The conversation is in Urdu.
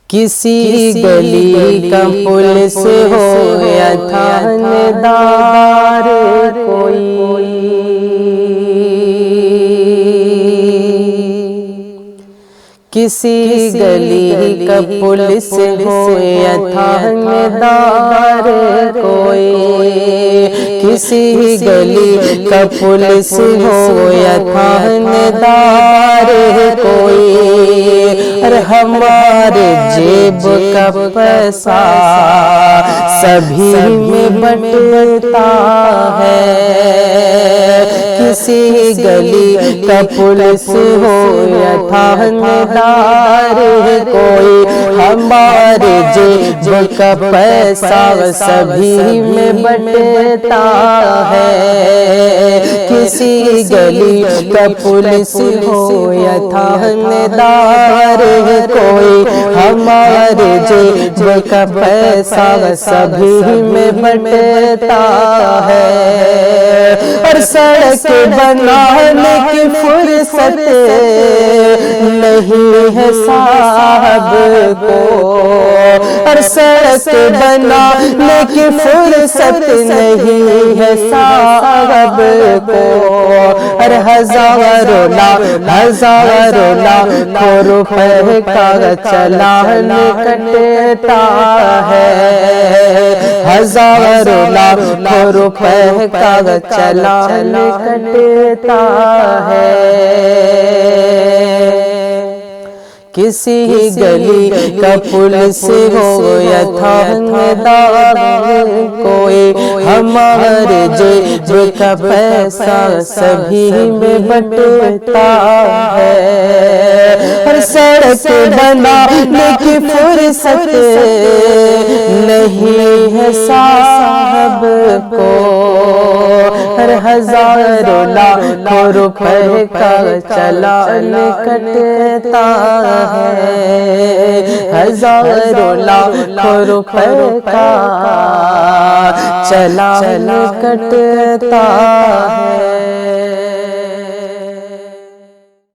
کسی گلی کا پولیس ہو یا تھاندار کوئی، کسی گلی کا پولیس ہو یا تھاندار کوئی، کسی گلی کا پولیس ہو یا تھاندار کوئی، اور ہمارے جیب کا پیسہ سبھی میں بٹتا ہے، کسی گلی کا پولیس ہو یا تھاندار کوئی، ہمارے جیب کا پیسہ سبھی میں بٹتا ہے، کسی گلی کا پولیس ہو یا تھاندار کوئی، ہمارے جیب کا پیسہ سبھی میں بٹتا ہے، اور سڑک بنانے کی فرصت نہیں ہے صاحب کو، اور سڑک بنانے کی فرصت نہیں ہے صاحب کو، اور ہزاروں لاکھوں روپے کا چلان کٹتا ہے، ہزاروں لاکھوں روپے کا چلان کٹتا ہے، کسی گلی کا پولیس ہو یا تھاندار کوئی، ہمارے جیب کا پیسہ سبھی میں بٹتا ہے، اور سڑک بنانے کی فرصت نہیں ہے صاحب کو، اور ہزاروں لاکھوں روپے کا چلان کٹتا ہے، ہزاروں لاکھوں روپے کا چلان کٹتا ہے۔